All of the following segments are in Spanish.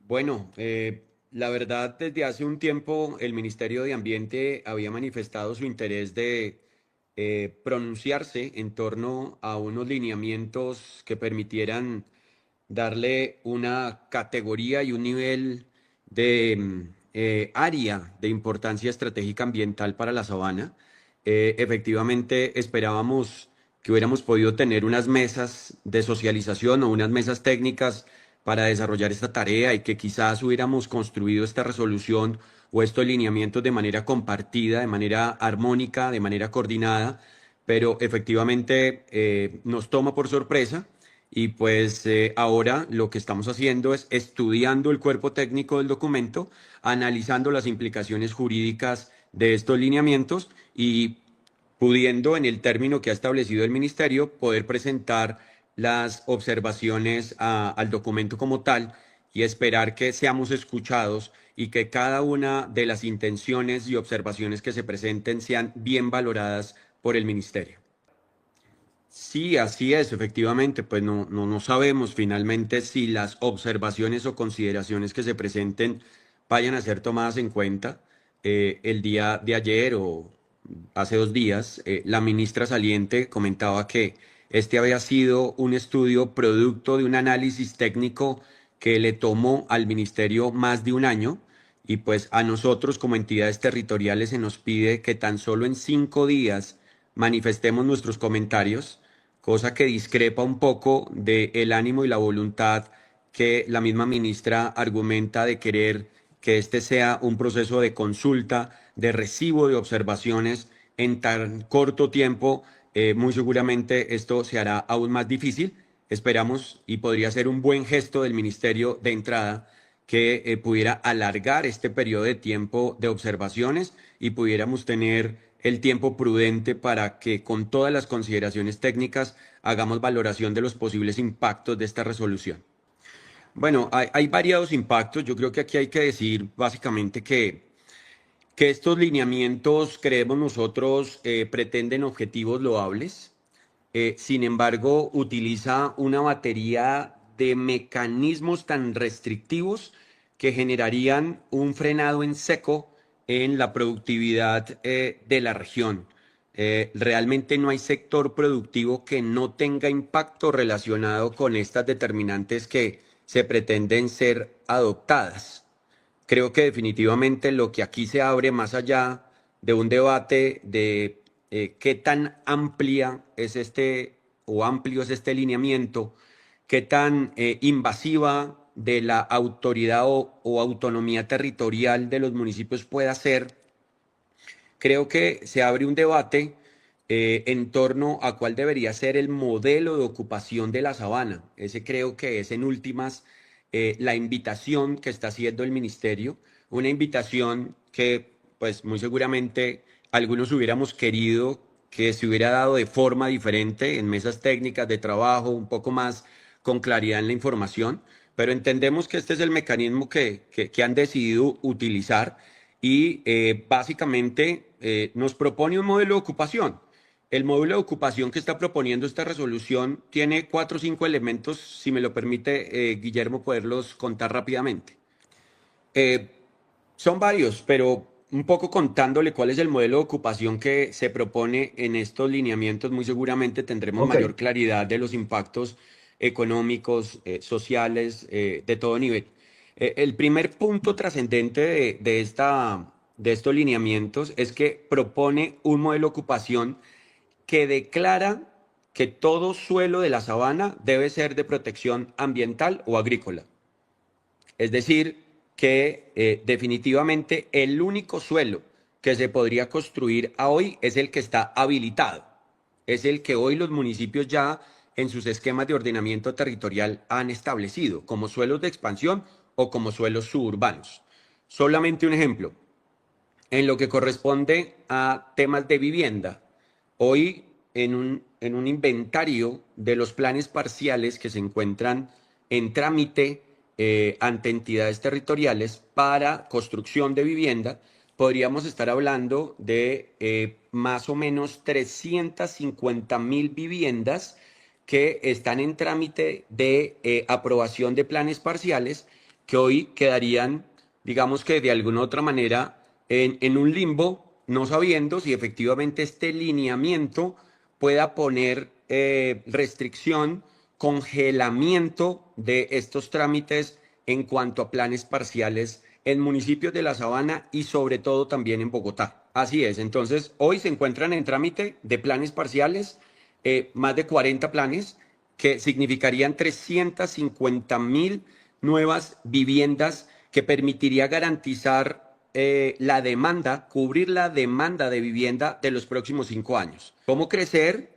Bueno, la verdad, desde hace un tiempo el Ministerio de Ambiente había manifestado su interés de pronunciarse en torno a unos lineamientos que permitieran darle una categoría y un nivel de área de importancia estratégica ambiental para la sabana. Efectivamente, esperábamos que hubiéramos podido tener unas mesas de socialización o unas mesas técnicas para desarrollar esta tarea y que quizás hubiéramos construido esta resolución o estos lineamientos de manera compartida, de manera armónica, de manera coordinada, pero efectivamente nos toma por sorpresa y pues ahora lo que estamos haciendo es estudiando el cuerpo técnico del documento, analizando las implicaciones jurídicas de estos lineamientos y pudiendo, en el término que ha establecido el ministerio, poder presentar las observaciones al documento como tal y esperar que seamos escuchados y que cada una de las intenciones y observaciones que se presenten sean bien valoradas por el ministerio. Sí, así es, efectivamente, pues no sabemos finalmente si las observaciones o consideraciones que se presenten vayan a ser tomadas en cuenta. El día de ayer o hace 2 días, la ministra saliente comentaba que este había sido un estudio producto de un análisis técnico que le tomó al ministerio más de un año y pues a nosotros como entidades territoriales se nos pide que tan solo en 5 días manifestemos nuestros comentarios, cosa que discrepa un poco del ánimo y la voluntad que la misma ministra argumenta de querer que este sea un proceso de consulta, de recibo de observaciones en tan corto tiempo. Muy seguramente esto se hará aún más difícil. Esperamos y podría ser un buen gesto del ministerio de entrada que pudiera alargar este periodo de tiempo de observaciones y pudiéramos tener el tiempo prudente para que con todas las consideraciones técnicas hagamos valoración de los posibles impactos de esta resolución. Bueno, hay variados impactos. Yo creo que aquí hay que decir básicamente que estos lineamientos, creemos nosotros, pretenden objetivos loables. Sin embargo, utiliza una batería de mecanismos tan restrictivos que generarían un frenado en seco en la productividad de la región. Realmente no hay sector productivo que no tenga impacto relacionado con estas determinantes que se pretenden ser adoptadas. Creo que definitivamente lo que aquí se abre más allá de un debate de qué tan amplia es este o amplio es este lineamiento, qué tan invasiva de la autoridad o autonomía territorial de los municipios pueda ser. Creo que se abre un debate en torno a cuál debería ser el modelo de ocupación de la sabana. Ese creo que es en últimas la invitación que está haciendo el ministerio, una invitación que pues muy seguramente algunos hubiéramos querido que se hubiera dado de forma diferente en mesas técnicas de trabajo, un poco más con claridad en la información, pero entendemos que este es el mecanismo que han decidido utilizar y básicamente nos propone un modelo de ocupación. El modelo de ocupación que está proponiendo esta resolución tiene 4 o 5 elementos, si me lo permite, Guillermo, poderlos contar rápidamente. Eh, Son varios, pero un poco contándole cuál es el modelo de ocupación que se propone en estos lineamientos, muy seguramente tendremos Ok, mayor claridad de los impactos económicos, sociales, de todo nivel. El primer punto trascendente de estos lineamientos es que propone un modelo de ocupación que declara que todo suelo de la sabana debe ser de protección ambiental o agrícola. Es decir, que definitivamente el único suelo que se podría construir a hoy es el que está habilitado. Es el que hoy los municipios ya en sus esquemas de ordenamiento territorial han establecido como suelos de expansión o como suelos suburbanos. Solamente un ejemplo. En lo que corresponde a temas de vivienda, hoy en un inventario de los planes parciales que se encuentran en trámite ante entidades territoriales para construcción de vivienda, podríamos estar hablando de más o menos 350.000 viviendas que están en trámite de aprobación de planes parciales que hoy quedarían, digamos que de alguna u otra manera, en un limbo, no sabiendo si efectivamente este lineamiento pueda poner restricción, congelamiento de estos trámites en cuanto a planes parciales en municipios de la Sabana y sobre todo también en Bogotá. Así es, entonces hoy se encuentran en trámite de planes parciales más de 40 planes que significarían 350.000 nuevas viviendas que permitiría garantizar la demanda, cubrir la demanda de vivienda de los próximos 5 años. ¿Cómo crecer?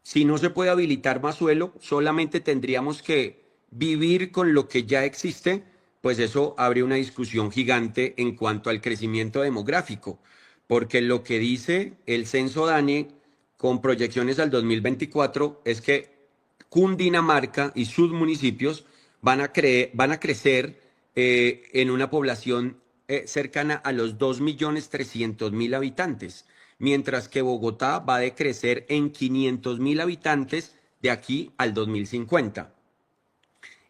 Si no se puede habilitar más suelo, solamente tendríamos que vivir con lo que ya existe, pues eso abre una discusión gigante en cuanto al crecimiento demográfico, porque lo que dice el censo DANE con proyecciones al 2024 es que Cundinamarca y sus municipios van a crecer en una población cercana a los 2.300.000 habitantes, mientras que Bogotá va a decrecer en 500.000 habitantes de aquí al 2050.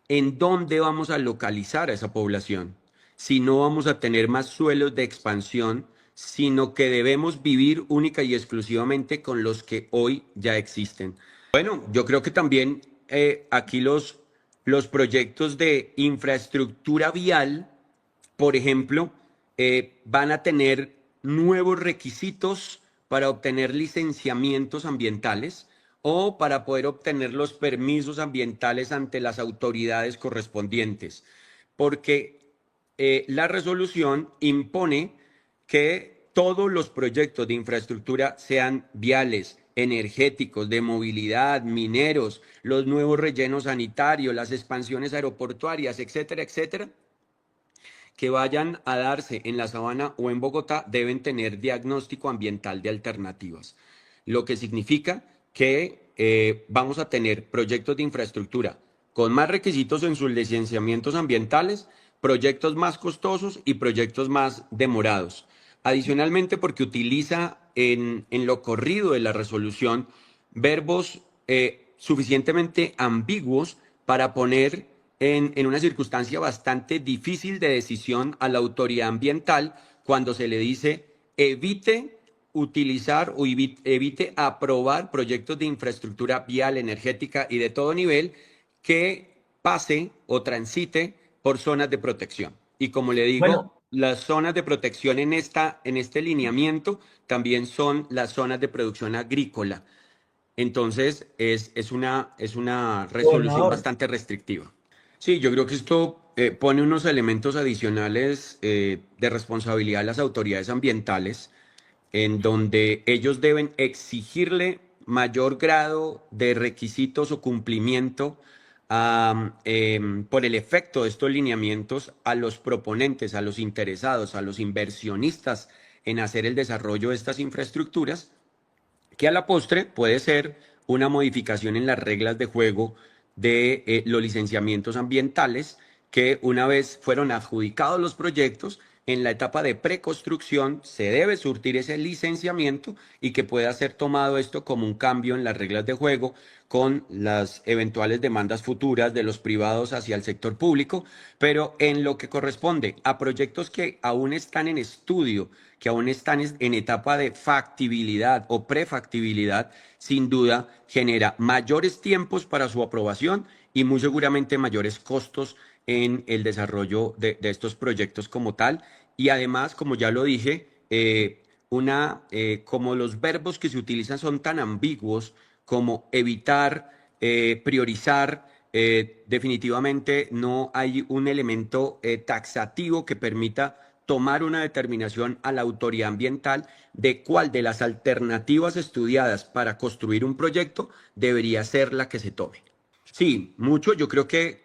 ¿En dónde vamos a localizar a esa población? Si no vamos a tener más suelos de expansión, sino que debemos vivir única y exclusivamente con los que hoy ya existen. Bueno, yo creo que también aquí los proyectos de infraestructura vial, por ejemplo, van a tener nuevos requisitos para obtener licenciamientos ambientales o para poder obtener los permisos ambientales ante las autoridades correspondientes, porque la resolución impone que todos los proyectos de infraestructura sean viales, energéticos, de movilidad, mineros, los nuevos rellenos sanitarios, las expansiones aeroportuarias, etcétera, etcétera, que vayan a darse en la Sabana o en Bogotá deben tener diagnóstico ambiental de alternativas, lo que significa que vamos a tener proyectos de infraestructura con más requisitos en sus licenciamientos ambientales, proyectos más costosos y proyectos más demorados. Adicionalmente, porque utiliza en lo corrido de la resolución verbos suficientemente ambiguos para poner en una circunstancia bastante difícil de decisión a la autoridad ambiental cuando se le dice evite utilizar o evite aprobar proyectos de infraestructura vial, energética y de todo nivel que pase o transite por zonas de protección. Y como le digo, Bueno, las zonas de protección en este lineamiento también son las zonas de producción agrícola. Entonces, es una resolución gobernador, bastante restrictiva. Sí, yo creo que esto pone unos elementos adicionales de responsabilidad a las autoridades ambientales, en donde ellos deben exigirle mayor grado de requisitos o cumplimiento por el efecto de estos lineamientos a los proponentes, a los interesados, a los inversionistas en hacer el desarrollo de estas infraestructuras, que a la postre puede ser una modificación en las reglas de juego de los licenciamientos ambientales que una vez fueron adjudicados los proyectos, en la etapa de preconstrucción se debe surtir ese licenciamiento y que pueda ser tomado esto como un cambio en las reglas de juego con las eventuales demandas futuras de los privados hacia el sector público, pero en lo que corresponde a proyectos que aún están en estudio, que aún están en etapa de factibilidad o prefactibilidad, sin duda genera mayores tiempos para su aprobación y muy seguramente mayores costos en el desarrollo de estos proyectos como tal. Y además, como ya lo dije, como los verbos que se utilizan son tan ambiguos como evitar, priorizar, definitivamente no hay un elemento taxativo que permita tomar una determinación a la autoridad ambiental de cuál de las alternativas estudiadas para construir un proyecto debería ser la que se tome. Sí, mucho. Yo creo que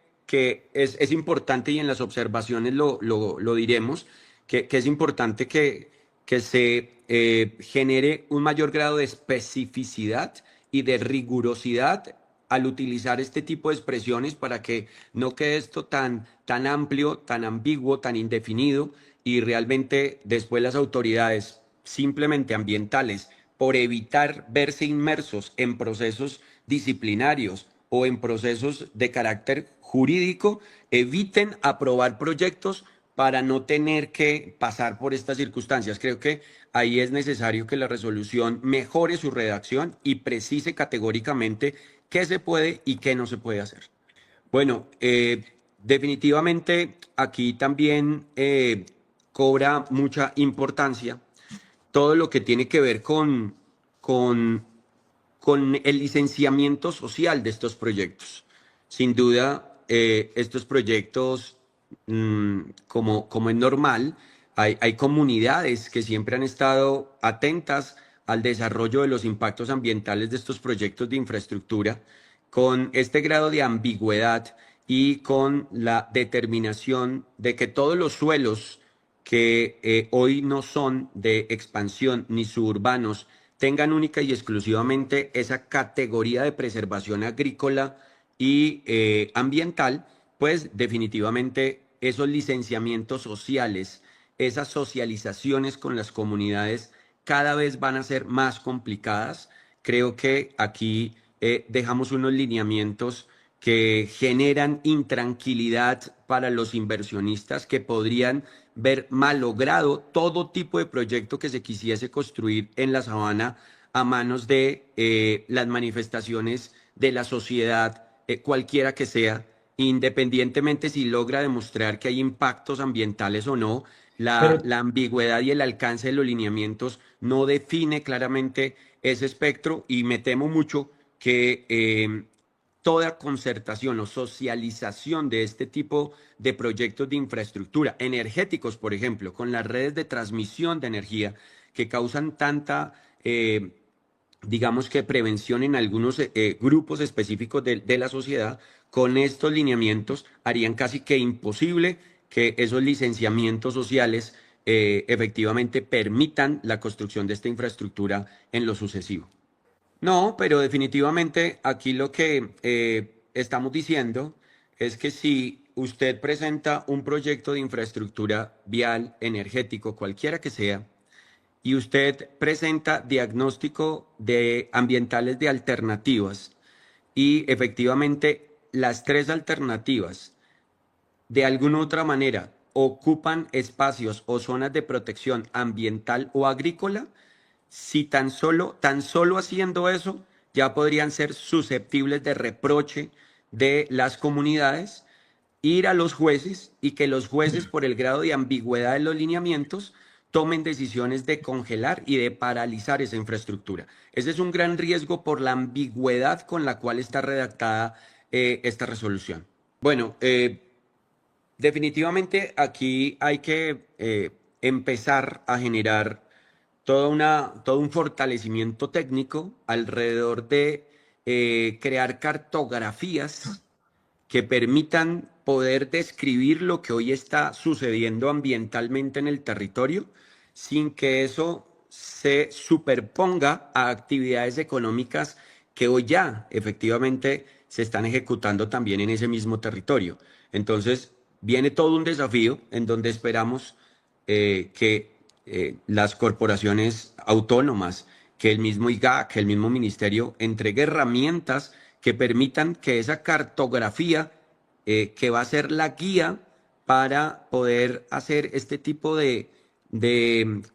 es importante y en las observaciones lo diremos, que es importante que se genere un mayor grado de especificidad y de rigurosidad al utilizar este tipo de expresiones para que no quede esto tan amplio, tan ambiguo, tan indefinido y realmente después las autoridades simplemente ambientales, por evitar verse inmersos en procesos disciplinarios o en procesos de carácter jurídico eviten aprobar proyectos para no tener que pasar por estas circunstancias. Creo que ahí es necesario que la resolución mejore su redacción y precise categóricamente qué se puede y qué no se puede hacer. Bueno, definitivamente aquí también cobra mucha importancia todo lo que tiene que ver con, con el licenciamiento social de estos proyectos. Sin duda, estos proyectos, como es normal, hay comunidades que siempre han estado atentas al desarrollo de los impactos ambientales de estos proyectos de infraestructura, con este grado de ambigüedad y con la determinación de que todos los suelos que hoy no son de expansión ni suburbanos tengan única y exclusivamente esa categoría de preservación agrícola y ambiental, pues definitivamente esos licenciamientos sociales, esas socializaciones con las comunidades cada vez van a ser más complicadas. Creo que aquí dejamos unos lineamientos que generan intranquilidad para los inversionistas que podrían ver malogrado todo tipo de proyecto que se quisiese construir en la sabana a manos de las manifestaciones de la sociedad, cualquiera que sea, independientemente si logra demostrar que hay impactos ambientales o no. Pero, La ambigüedad y el alcance de los lineamientos no define claramente ese espectro y me temo mucho que toda concertación o socialización de este tipo de proyectos de infraestructura energéticos, por ejemplo, con las redes de transmisión de energía que causan tanta, digamos que prevención en algunos grupos específicos de la sociedad, con estos lineamientos harían casi que imposible que esos licenciamientos sociales efectivamente permitan la construcción de esta infraestructura en lo sucesivo. No, pero definitivamente aquí lo que estamos diciendo es que si usted presenta un proyecto de infraestructura vial, energético, cualquiera que sea, y usted presenta diagnóstico de ambientales de alternativas y efectivamente las tres alternativas de alguna otra manera ocupan espacios o zonas de protección ambiental o agrícola, si tan solo haciendo eso, ya podrían ser susceptibles de reproche de las comunidades, ir a los jueces y que los jueces, por el grado de ambigüedad de los lineamientos, tomen decisiones de congelar y de paralizar esa infraestructura. Ese es un gran riesgo por la ambigüedad con la cual está redactada esta resolución. Bueno, definitivamente aquí hay que empezar a generar todo un fortalecimiento técnico alrededor de crear cartografías que permitan poder describir lo que hoy está sucediendo ambientalmente en el territorio sin que eso se superponga a actividades económicas que hoy ya efectivamente se están ejecutando también en ese mismo territorio. Entonces, viene todo un desafío en donde esperamos que las corporaciones autónomas, que el mismo IGA, que el mismo ministerio entregue herramientas que permitan que esa cartografía, que va a ser la guía para poder hacer este tipo de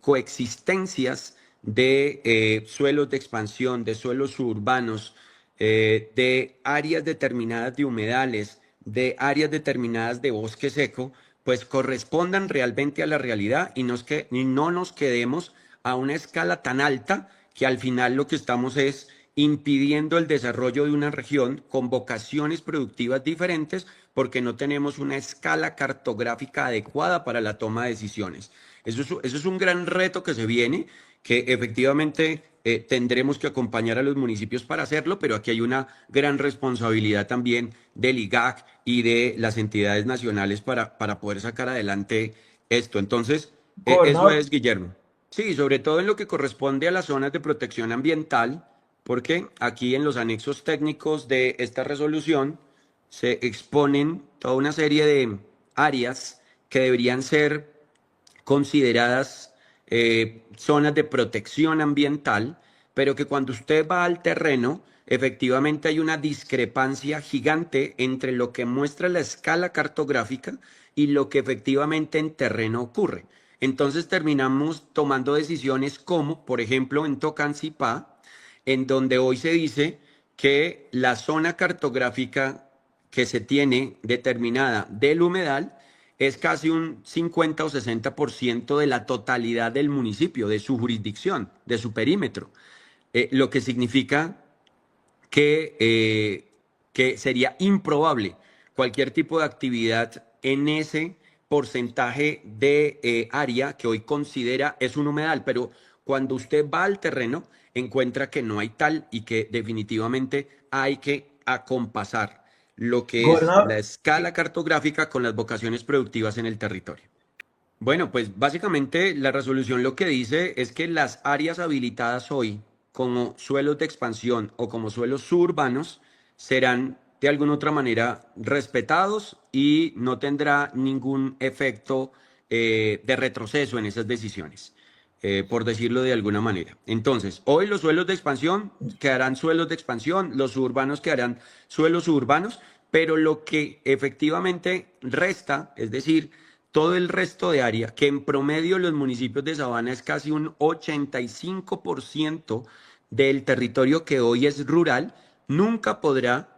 coexistencias de suelos de expansión, de suelos suburbanos, de áreas determinadas de humedales, de áreas determinadas de bosque seco, pues correspondan realmente a la realidad y no nos quedemos a una escala tan alta que al final lo que estamos es impidiendo el desarrollo de una región con vocaciones productivas diferentes porque no tenemos una escala cartográfica adecuada para la toma de decisiones. Eso es un gran reto que se viene, que efectivamente tendremos que acompañar a los municipios para hacerlo, pero aquí hay una gran responsabilidad también del IGAC y de las entidades nacionales para poder sacar adelante esto. Entonces, eso gobernador, es, Guillermo. Sí, sobre todo en lo que corresponde a las zonas de protección ambiental, porque aquí en los anexos técnicos de esta resolución se exponen toda una serie de áreas que deberían ser consideradas zonas de protección ambiental, pero que cuando usted va al terreno efectivamente hay una discrepancia gigante entre lo que muestra la escala cartográfica y lo que efectivamente en terreno ocurre. Entonces terminamos tomando decisiones como, por ejemplo, en Tocancipá, en donde hoy se dice que la zona cartográfica que se tiene determinada del humedal es casi un 50 o 60% de la totalidad del municipio, de su jurisdicción, de su perímetro. Lo que significa que sería improbable cualquier tipo de actividad en ese porcentaje de área que hoy considera es un humedal, pero cuando usted va al terreno encuentra que no hay tal y que definitivamente hay que acompasar lo que es la Gobernador, escala cartográfica con las vocaciones productivas en el territorio. Bueno, pues básicamente la resolución lo que dice es que las áreas habilitadas hoy como suelos de expansión o como suelos suburbanos serán de alguna otra manera respetados y no tendrá ningún efecto de retroceso en esas decisiones, por decirlo de alguna manera. Entonces, hoy los suelos de expansión quedarán suelos de expansión, los suburbanos quedarán suelos suburbanos, pero lo que efectivamente resta, es decir, todo el resto de área, que en promedio los municipios de Sabana es casi un 85% del territorio que hoy es rural, nunca podrá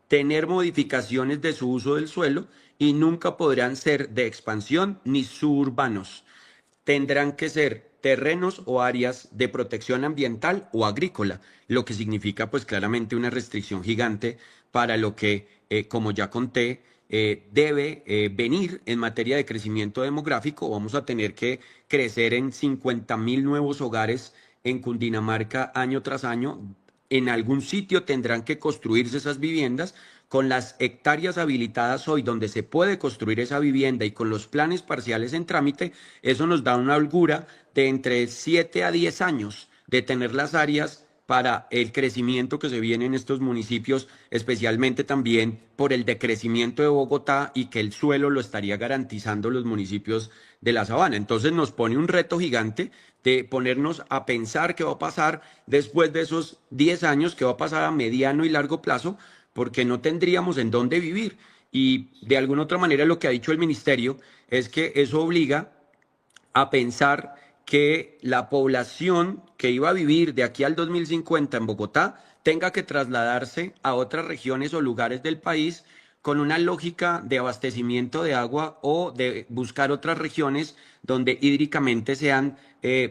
tener modificaciones de su uso del suelo y nunca podrán ser de expansión ni suburbanos. Tendrán que ser terrenos o áreas de protección ambiental o agrícola, lo que significa pues claramente una restricción gigante para lo que, como ya conté, debe venir en materia de crecimiento demográfico. Vamos a tener que crecer en 50.000 nuevos hogares en Cundinamarca año tras año. En algún sitio tendrán que construirse esas viviendas con las hectáreas habilitadas hoy donde se puede construir esa vivienda y con los planes parciales en trámite. Eso nos da una holgura de entre 7 a 10 años de tener las áreas para el crecimiento que se viene en estos municipios, especialmente también por el decrecimiento de Bogotá y que el suelo lo estaría garantizando los municipios de la sabana. Entonces nos pone un reto gigante de ponernos a pensar qué va a pasar después de esos 10 años, qué va a pasar a mediano y largo plazo, porque no tendríamos en dónde vivir. Y de alguna otra manera lo que ha dicho el ministerio es que eso obliga a pensar que la población que iba a vivir de aquí al 2050 en Bogotá tenga que trasladarse a otras regiones o lugares del país con una lógica de abastecimiento de agua o de buscar otras regiones donde hídricamente sean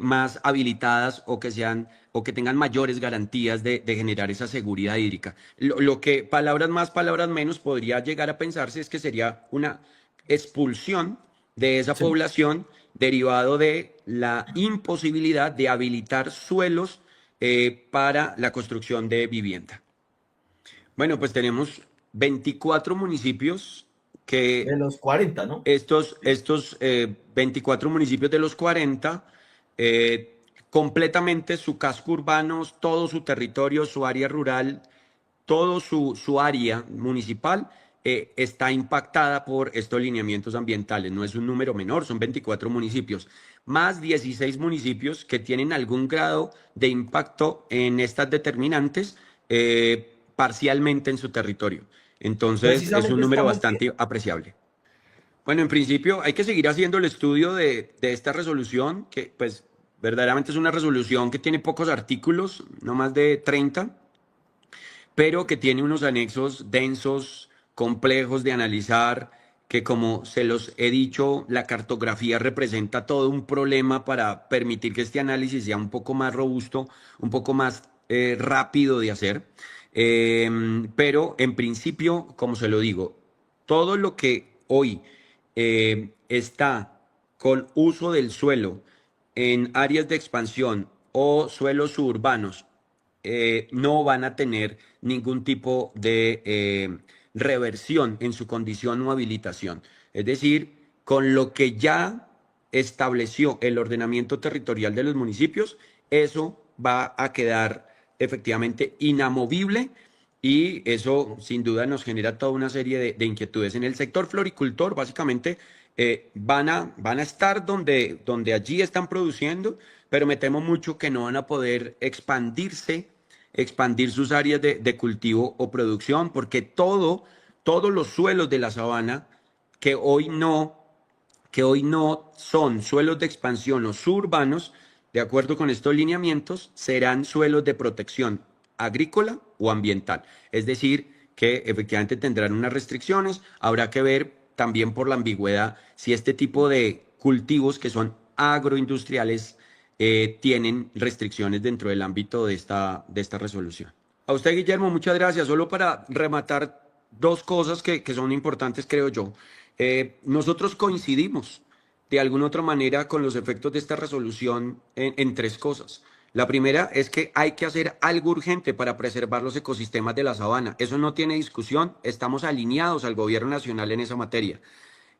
más habilitadas o que sean o que tengan mayores garantías de generar esa seguridad hídrica. Lo que palabras más, palabras menos podría llegar a pensarse es que sería una expulsión de esa sí. población derivado de la imposibilidad de habilitar suelos para la construcción de vivienda. Bueno, pues tenemos 24 municipios De que los 40, ¿no? estos 24 municipios de los 40, completamente su casco urbano, todo su territorio, su área rural, todo su área municipal está impactada por estos lineamientos ambientales. No es un número menor, son 24 municipios, más 16 municipios que tienen algún grado de impacto en estas determinantes parcialmente en su territorio. Entonces, es un Precisamente número estamos bastante viendo. apreciable. Bueno, en principio hay que seguir haciendo el estudio de esta resolución, que pues verdaderamente es una resolución que tiene pocos artículos, no más de 30, pero que tiene unos anexos densos, complejos de analizar, que como se los he dicho, la cartografía representa todo un problema para permitir que este análisis sea un poco más robusto, un poco más rápido de hacer. Pero en principio, como se lo digo, todo lo que hoy está con uso del suelo en áreas de expansión o suelos suburbanos no van a tener ningún tipo de reversión en su condición o habilitación. Es decir, con lo que ya estableció el ordenamiento territorial de los municipios, eso va a quedar efectivamente inamovible y eso sin duda nos genera toda una serie de inquietudes. En el sector floricultor, básicamente, van a estar donde allí están produciendo, pero me temo mucho que no van a poder expandirse expandir sus áreas de cultivo o producción, porque todos los suelos de la sabana que hoy no, que hoy no son suelos de expansión o suburbanos, de acuerdo con estos lineamientos, serán suelos de protección agrícola o ambiental. Es decir, que efectivamente tendrán unas restricciones. Habrá que ver también por la ambigüedad si este tipo de cultivos que son agroindustriales tienen restricciones dentro del ámbito de esta resolución. A usted, Guillermo, muchas gracias. Solo para rematar dos cosas que son importantes, creo yo. Nosotros coincidimos de alguna otra manera con los efectos de esta resolución en tres cosas. La primera es que hay que hacer algo urgente para preservar los ecosistemas de la sabana. Eso no tiene discusión. Estamos alineados al gobierno nacional en esa materia.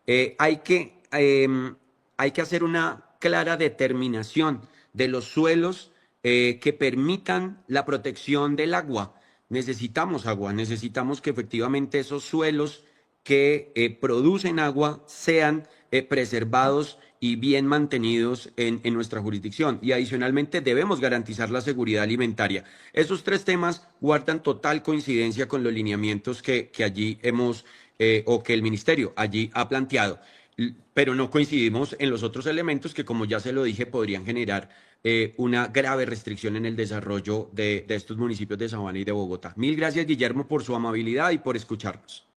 Eh, hay que, eh, hay que hacer una clara determinación de los suelos que permitan la protección del agua. Necesitamos agua, necesitamos que efectivamente esos suelos que producen agua sean preservados y bien mantenidos en nuestra jurisdicción. Y adicionalmente debemos garantizar la seguridad alimentaria. Esos tres temas guardan total coincidencia con los lineamientos que allí hemos o que el ministerio allí ha planteado, pero no coincidimos en los otros elementos que, como ya se lo dije, podrían generar una grave restricción en el desarrollo de estos municipios de Sabana y de Bogotá. Mil gracias, Guillermo, por su amabilidad y por escucharnos.